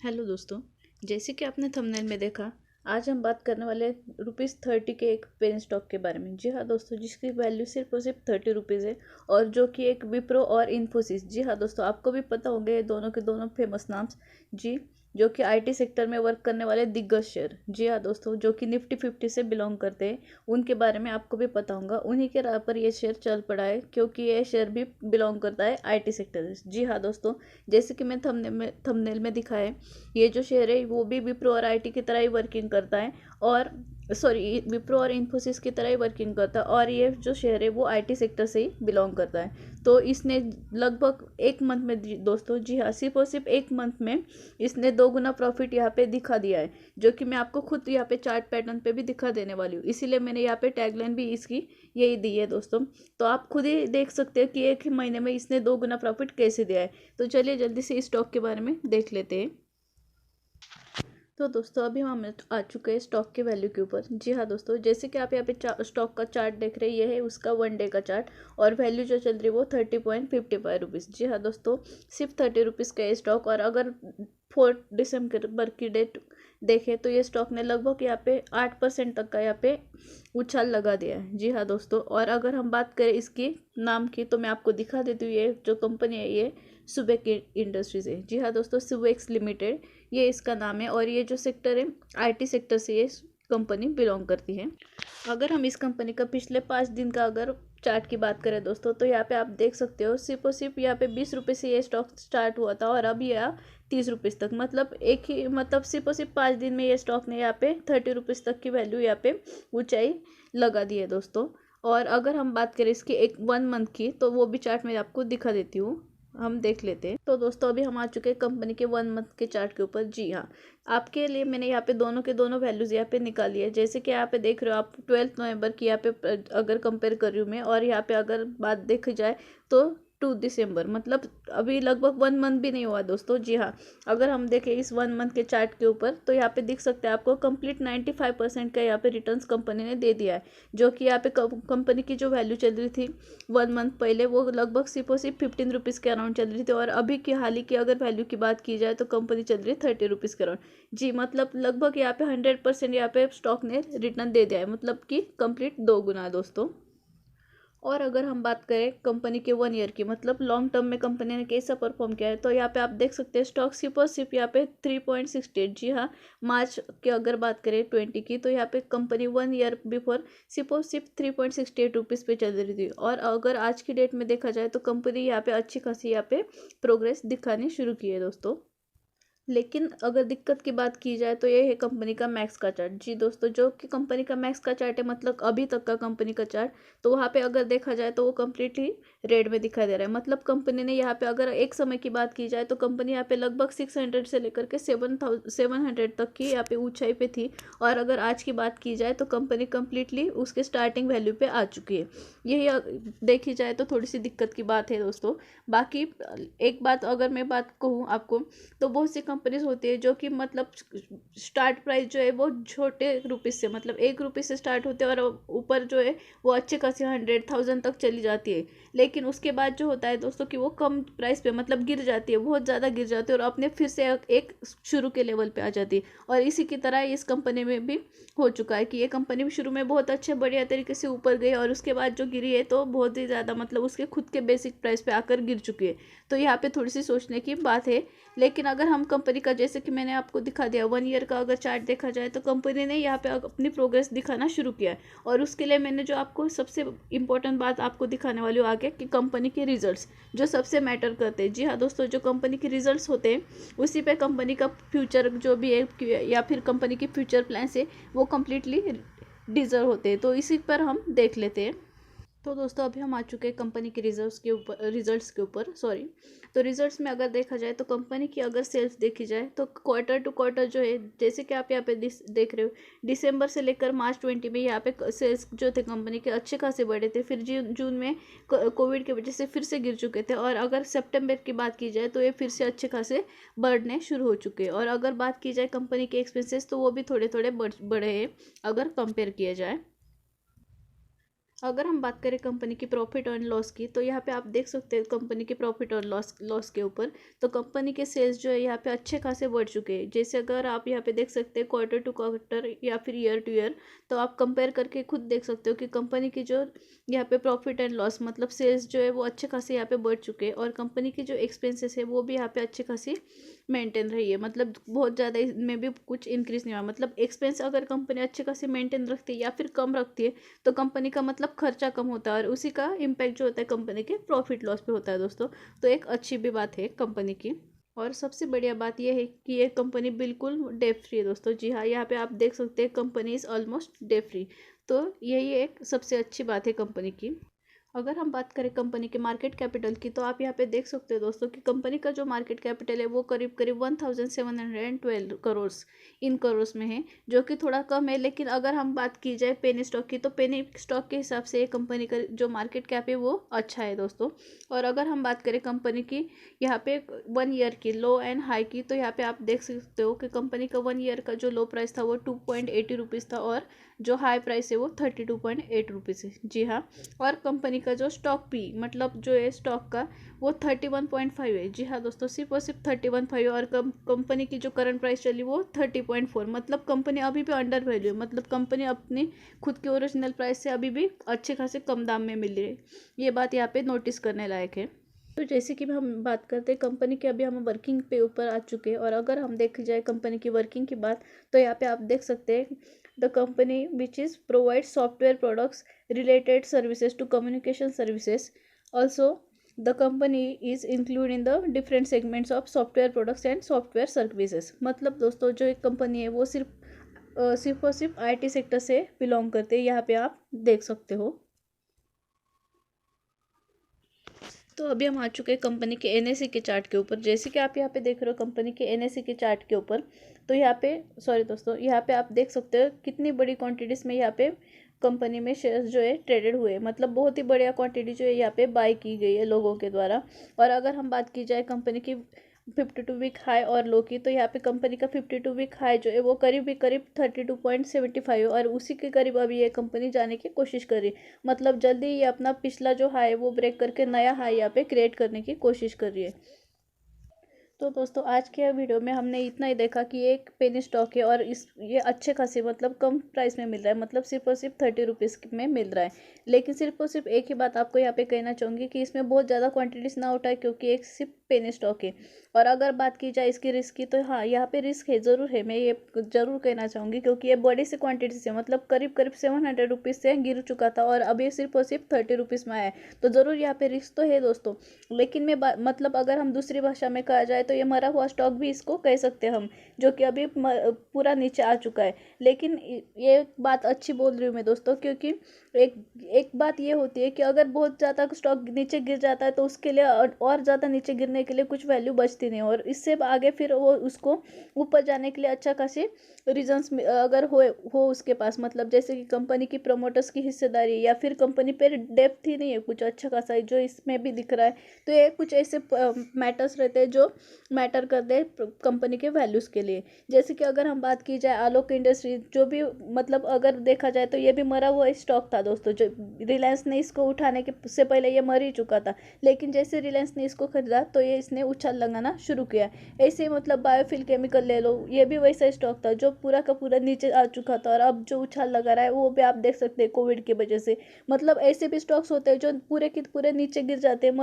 Hello दोस्तों। जैसे कि आपने थंबनेल में देखा, आज हम बात करने वाले ₹30 के एक पेन स्टॉक के बारे में। जी हाँ दोस्तों, जिसकी वैल्यू सिर्फ और सिर्फ ₹30 है और जो कि एक विप्रो और इन्फोसिस। जी हाँ दोस्तों, आपको भी पता होंगे ये दोनों के दोनों फेमस नाम। जी, जो कि आईटी सेक्टर में वर्क करने वाले दिग्गज शेयर। जी हाँ दोस्तों, जो कि निफ्टी 50 से बिलोंग करते हैं, उनके बारे में आपको भी पता होगा। उन्हीं के राह पर ये शेयर चल पड़ा है, क्योंकि ये शेयर भी बिलोंग करता है आईटी सेक्टर से। जी हाँ दोस्तों, जैसे कि मैं थंबनेल में दिखाया है, ये जो शेयर है वो भी विप्रो और आईटी की तरह ही वर्किंग करता है। और सॉरी, विप्रो और इन्फोसिस की तरह ही वर्किंग करता है, और ये जो शेयर है वो आईटी सेक्टर से ही बिलोंग करता है। तो इसने लगभग एक मंथ में दोस्तों, जी हाँ, सिर्फ और सिर्फ एक मंथ में इसने 2 गुना प्रॉफिट यहाँ पे दिखा दिया है, जो कि मैं आपको खुद यहाँ पे चार्ट पैटर्न पे भी दिखा देने वाली हूँ। इसीलिए मैंने यहाँ पे टैगलाइन भी इसकी यही दी है दोस्तों। तो आप खुद ही देख सकते हैं कि एक ही महीने में इसने 2 गुना प्रॉफिट कैसे दिया है। तो चलिए जल्दी से इस स्टॉक के बारे में देख लेते हैं। तो दोस्तों, अभी हम आ चुके हैं स्टॉक के वैल्यू के ऊपर। जी हाँ दोस्तों, जैसे कि आप यहाँ पे स्टॉक का चार्ट देख रहे हैं, ये है उसका 1 डे का चार्ट। और वैल्यू जो चल रही है वो ₹30.55। जी हाँ दोस्तों, सिर्फ ₹30 का ये स्टॉक। और अगर 4 दिसंबर की डेट देखें तो ये स्टॉक ने लगभग यहाँ पे 8% तक का यहाँ पे उछाल लगा दिया है। जी हाँ दोस्तों, और अगर हम बात करें इसकी नाम की, तो मैं आपको दिखा देती हूँ। ये जो कंपनी है ये सुबेक इंडस्ट्रीज है। जी हाँ दोस्तों, सुबेक्स लिमिटेड ये इसका नाम है। और ये जो सेक्टर है, आईटी सेक्टर से ये कंपनी बिलोंग करती है। अगर हम इस कंपनी का पिछले 5 दिन का अगर चार्ट की बात करें दोस्तों, तो यहाँ पे आप देख सकते हो, सिर्फ और सिर्फ यहाँ पे 20 रुपये से ये स्टॉक स्टार्ट हुआ था और अब यह 30 रुपये तक, मतलब एक ही, मतलब सिर्फ और सिर्फ 5 दिन में ये स्टॉक ने यहाँ पे 30 रुपीज़ तक की वैल्यू यहाँ पे ऊंचाई लगा दी है दोस्तों। और अगर हम बात करें इसकी एक 1 मंथ की, तो वो भी चार्ट मैं आपको दिखा देती हूँ, हम देख लेते हैं। तो दोस्तों, अभी हम आ चुके हैं कंपनी के 1 मंथ के चार्ट के ऊपर। जी हाँ, आपके लिए मैंने यहाँ पे दोनों के दोनों वैल्यूज़ यहाँ पे निकाली है। जैसे कि यहाँ पे देख रहे हो आप, 12 नवंबर की यहाँ पे अगर कंपेयर कर रही हूँ मैं, और यहाँ पे अगर बात देखी जाए तो 2 दिसंबर, मतलब अभी लगभग 1 मंथ भी नहीं हुआ दोस्तों। जी हाँ, अगर हम देखें इस 1 मंथ के चार्ट के ऊपर, तो यहाँ पे दिख सकता है आपको कंप्लीट 95% का यहाँ पे रिटर्न्स कंपनी ने दे दिया है। जो कि यहाँ पे कंपनी की जो वैल्यू चल रही थी 1 मंथ पहले, वो लगभग सिर्फ और सिर्फ 15 रुपीज़ के अराउंड चल रही थी। और अभी की हाल ही की अगर वैल्यू की बात की जाए तो कंपनी चल रही है 30 रुपीज़ के अराउंड। जी, मतलब लगभग यहाँ पे 100% यहाँ पे स्टॉक ने रिटर्न दे दिया है, मतलब कि कंप्लीट 2 गुना है दोस्तों। और अगर हम बात करें कंपनी के 1 ईयर की, मतलब लॉन्ग टर्म में कंपनी ने कैसा परफॉर्म किया है, तो यहाँ पे आप देख सकते हैं स्टॉक सिर्फ और सिर्फ यहाँ पे 3.68। जी हाँ, मार्च की अगर बात करें 20 की, तो यहाँ पे कंपनी 1 ईयर बिफोर सिर्फ और सिर्फ 3.68 रुपीज़ पे चल रही थी। और अगर आज की डेट में देखा जाए तो कंपनी यहाँ पे अच्छी खासी यहाँ पे प्रोग्रेस दिखानी शुरू की है दोस्तों। लेकिन अगर दिक्कत की बात की जाए तो ये है कंपनी का मैक्स का चार्ट। जी दोस्तों, जो कि कंपनी का मैक्स का चार्ट है, मतलब अभी तक का कंपनी का चार्ट, तो वहाँ पे अगर देखा जाए तो वो कम्प्लीटली रेड में दिखाई दे रहा है। मतलब कंपनी ने यहाँ पे अगर एक समय की बात की जाए तो कंपनी यहाँ पे लगभग 600 से लेकर के 700 तक की यहाँ पे ऊंचाई पे थी। और अगर आज की बात की जाए तो कंपनी कम्प्लीटली उसके स्टार्टिंग वैल्यू पे आ चुकी है। यही देखी जाए तो थोड़ी सी दिक्कत की बात है दोस्तों। बाकी एक बात अगर मैं बात कहूँ आपको, तो बहुत सी कंपनीज होती है जो कि मतलब स्टार्ट प्राइस जो है वो छोटे रुपीज़ से, मतलब 1 रुपये से स्टार्ट होते हैं, और ऊपर जो है वो अच्छे खासी 100,000 तक चली जाती है। लेकिन उसके बाद जो होता है दोस्तों कि वो कम प्राइस पे मतलब गिर जाती है, बहुत ज़्यादा गिर जाती है, और अपने फिर से एक शुरू के लेवल पे आ जाती है। और इसी की तरह इस कंपनी में भी हो चुका है कि ये कंपनी भी शुरू में बहुत अच्छे बढ़िया तरीके से ऊपर गई, और उसके बाद जो गिरी है तो बहुत ही ज़्यादा, मतलब उसके खुद के बेसिक प्राइस पे आकर गिर चुकी है। तो यहाँ पे थोड़ी सी सोचने की बात है। लेकिन अगर हम कंपनी का, जैसे कि मैंने आपको दिखा दिया, 1 ईयर का अगर चार्ट देखा जाए, तो कंपनी ने यहाँ पे अपनी प्रोग्रेस दिखाना शुरू किया है। और उसके लिए मैंने जो आपको सबसे इम्पोर्टेंट बात आपको दिखाने वाली हूँ आगे, कि कंपनी के रिजल्ट्स जो सबसे मैटर करते हैं। जी हाँ दोस्तों, जो कंपनी के रिजल्ट्स होते हैं उसी पे कंपनी का फ्यूचर जो भी है, या फिर कंपनी की फ्यूचर प्लान्स है, वो कम्प्लीटली डिजर्व होते हैं। तो इसी पर हम देख लेते हैं। तो दोस्तों, अभी हम आ चुके हैं कंपनी के रिजल्ट्स के ऊपर सॉरी। तो रिजल्ट्स में अगर देखा जाए तो कंपनी की अगर सेल्स देखी जाए तो क्वार्टर टू क्वार्टर जो है, जैसे कि आप यहाँ पे देख रहे हो, दिसंबर से लेकर मार्च 20 में यहाँ पे सेल्स जो थे कंपनी के अच्छे खासे बढ़े थे। फिर जून में कोविड की वजह से फिर से गिर चुके थे। और अगर सितंबर की बात की जाए तो ये फिर से अच्छे खासे बढ़ने शुरू हो चुके हैं। और अगर बात की जाए कंपनी के एक्सपेंसेस, तो वो भी थोड़े थोड़े बढ़े हैं अगर कंपेयर किया जाए। अगर हम बात करें कंपनी की प्रॉफिट और लॉस की, तो यहाँ पे आप देख सकते हैं कंपनी की प्रॉफिट और लॉस के ऊपर, तो कंपनी के सेल्स जो है यहाँ पे अच्छे खासे बढ़ चुके हैं। जैसे अगर आप यहाँ पे देख सकते हैं क्वार्टर टू क्वार्टर या फिर ईयर टू ईयर, तो आप कंपेयर करके खुद देख सकते हो कि कंपनी की जो यहाँ पे प्रॉफिट एंड लॉस मतलब सेल्स जो है वो अच्छे खासे यहाँ पे बढ़ चुके हैं, और कंपनी की जो एक्सपेंसेस है वो भी यहाँ पे अच्छे खासी मेंटेन रही है। मतलब बहुत ज़्यादा इसमें भी कुछ इंक्रीज नहीं हुआ। मतलब एक्सपेंस अगर कंपनी अच्छे खासी मेंटेन रखती है या फिर कम रखती है, तो कंपनी का मतलब खर्चा कम होता है, और उसी का इम्पैक्ट जो होता है कंपनी के प्रॉफिट लॉस पे होता है दोस्तों। तो एक अच्छी भी बात है कंपनी की। और सबसे बढ़िया बात यह है कि ये कंपनी बिल्कुल डेट फ्री है दोस्तों। जी हाँ, यहाँ पे आप देख सकते हैं company is almost debt free. तो यही एक सबसे अच्छी बात है कंपनी की। अगर हम बात करें कंपनी के मार्केट कैपिटल की, तो आप यहाँ पे देख सकते हो दोस्तों कि कंपनी का जो मार्केट कैपिटल है वो करीब करीब 1712 करोड़ इन करोड़ में है, जो कि थोड़ा कम है। लेकिन अगर हम बात की जाए पेनी स्टॉक की, तो पेनी स्टॉक के हिसाब से ये कंपनी का जो मार्केट कैप है वो अच्छा है दोस्तों। और अगर हम बात करें कंपनी की यहाँ पे 1 ईयर की लो एंड हाई की, तो यहाँ पे आप देख सकते हो कि कंपनी का 1 ईयर का जो लो प्राइस था वो 2.80 रुपीज़ था, और जो हाई प्राइस है वो 32.8 रुपीज़ है। जी हाँ। और कंपनी का जो स्टॉक पी मतलब जो है स्टॉक का, वो 31.5 है। जी हाँ दोस्तों, सिर्फ और सिर्फ 31.5। और कंपनी की जो करंट प्राइस चली वो 30.4। मतलब कंपनी अभी भी अंडर वैल्यू है। मतलब कंपनी अपनी खुद की ओरिजिनल प्राइस से अभी भी अच्छे खासे कम दाम में मिल रही है। ये बात यहाँ पे नोटिस करने लायक है। तो जैसे कि हम बात करते हैं कंपनी के, अभी हम वर्किंग पे ऊपर आ चुके हैं। और अगर हम देखी जाए कंपनी की वर्किंग की बात, तो यहाँ पे आप देख सकते हैं the company which is provide software products related services to communication services. Also, the company is included in the different segments of software products and software services. मतलब दोस्तों जो एक कंपनी है वो सिर्फ और सिर्फ आईटी सेक्टर से बिलोंग करते हैं। यहाँ पे आप देख सकते हो। तो अभी हम आ चुके हैं कंपनी के एनएससी के चार्ट के ऊपर। जैसे कि आप यहाँ पे देख रहे हो कंपनी के एनएससी के चार्ट के ऊपर, तो यहाँ पे सॉरी दोस्तों, यहाँ पे आप देख सकते हो कितनी बड़ी क्वांटिटीज़ में यहाँ पे कंपनी में शेयर्स जो है ट्रेडेड हुए। मतलब बहुत ही बढ़िया क्वांटिटी जो है यहाँ पे बाई की गई है लोगों के द्वारा। और अगर हम बात की जाए कंपनी की 52 वीक हाई और लो की, तो यहाँ पे कंपनी का 52 वीक हाई जो है वो करीब 32.75 है, और उसी के करीब अभी ये कंपनी जाने की कोशिश कर रही है। मतलब जल्दी ये अपना पिछला जो हाई है वो ब्रेक करके नया हाई यहाँ पे क्रिएट करने की कोशिश कर रही है। तो दोस्तों आज के वीडियो में हमने इतना ही देखा कि एक पेनी स्टॉक है, और ये अच्छे खासे मतलब कम प्राइस में मिल रहा है। मतलब सिर्फ और सिर्फ 30 रुपीज़ में मिल रहा है। लेकिन सिर्फ और सिर्फ एक ही बात आपको यहाँ पे कहना चाहूँगी कि इसमें बहुत ज़्यादा क्वांटिटीज ना उठाए, क्योंकि एक सिर्फ पेनी स्टॉक है। और अगर बात की जाए इसकी रिस्क की, तो हाँ यहाँ पे रिस्क है, ज़रूर है, मैं ये ज़रूर कहना चाहूँगी, क्योंकि ये बड़ी सी क्वांटिटी से मतलब करीब करीब 700 रुपीज़ से गिर चुका था, और अभी सिर्फ और सिर्फ 30 रुपीज़ में आया है। तो ज़रूर यहाँ पे रिस्क तो है दोस्तों। लेकिन मतलब अगर हम दूसरी भाषा में कहा जाए, तो ये मरा हुआ स्टॉक भी इसको कह सकते हैं हम, जो कि अभी पूरा नीचे आ चुका है। लेकिन ये बात अच्छी बोल रही हूँ मैं दोस्तों, क्योंकि एक एक बात ये होती है कि अगर बहुत ज़्यादा स्टॉक नीचे गिर जाता है, तो उसके लिए और ज़्यादा नीचे गिरने के लिए कुछ वैल्यू बचती नहीं, और इससे आगे फिर वो उसको ऊपर जाने के लिए अच्छा खासी रीजंस अगर हो उसके पास, मतलब जैसे कि कंपनी की प्रमोटर्स की हिस्सेदारी, या फिर कंपनी पर डेप्थ ही नहीं है कुछ अच्छा खासा जो इसमें भी दिख रहा है। तो ये कुछ ऐसे मैटर्स रहते हैं जो मैटर करते हैं कंपनी के वैल्यूज़ के लिए। जैसे कि अगर हम बात की जाए आलोक इंडस्ट्रीज, जो भी मतलब अगर देखा जाए तो ये भी मरा हुआ स्टॉक था दोस्तों। जो रिलायंस ने इसको उठाने के से पहले ये मर ही चुका था, लेकिन जैसे रिलायंस ने इसको खरीदा तो ये इसने उछाल लगाना शुरू किया। ऐसे मतलब बायोफिल केमिकल ले लो, ये भी वैसा स्टॉक था जो पूरा का पूरा नीचे आ चुका था, और अब जो उछाल लगा रहा है वो भी आप देख सकते हैं कोविड की वजह से। मतलब ऐसे भी स्टॉक्स होते हैं जो पूरे के पूरे नीचे गिर जाते हैं,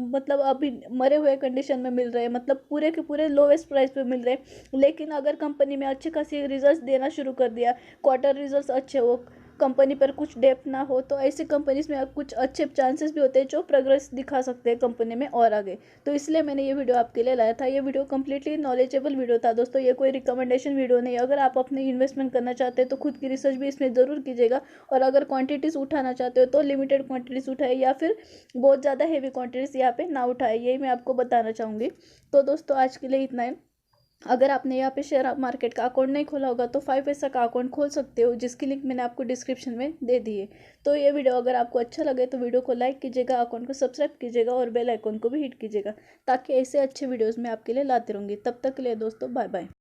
मतलब अभी मरे हुए कंडीशन में मिल रहे हैं, मतलब पूरे के पूरे लोवेस्ट प्राइस पे मिल रहे हैं। लेकिन अगर कंपनी में अच्छे खासी रिजल्ट्स देना शुरू कर दिया, क्वार्टर रिजल्ट्स अच्छे हो, कंपनी पर कुछ डेप्थ ना हो, तो ऐसी कंपनीज में कुछ अच्छे चांसेस भी होते हैं जो प्रोग्रेस दिखा सकते हैं कंपनी में और आगे। तो इसलिए मैंने ये वीडियो आपके लिए लाया था। ये वीडियो कंप्लीटली नॉलेजेबल वीडियो था दोस्तों, ये कोई रिकमेंडेशन वीडियो नहीं। अगर आप अपने इन्वेस्टमेंट करना चाहते हैं तो खुद की रिसर्च भी इसमें ज़रूर कीजिएगा, और अगर क्वांटिटीज़ उठाना चाहते हो तो लिमिटेड क्वांटिटीज़ उठाए, या फिर बहुत ज़्यादा हेवी क्वांटिटीज़ यहाँ पे ना उठाए, यही मैं आपको बताना चाहूँगी। तो दोस्तों आज के लिए इतना है। अगर आपने यहाँ पे शेयर मार्केट का अकाउंट नहीं खोला होगा, तो 5पैसा का अकाउंट खोल सकते हो, जिसकी लिंक मैंने आपको डिस्क्रिप्शन में दे दी है। तो ये वीडियो अगर आपको अच्छा लगे तो वीडियो को लाइक कीजिएगा, अकाउंट को सब्सक्राइब कीजिएगा, और बेल आइकन को भी हिट कीजिएगा, ताकि ऐसे अच्छे वीडियोज़ मैं आपके लिए लाते रहूँगी। तब तक के लिए दोस्तों बाय बाय।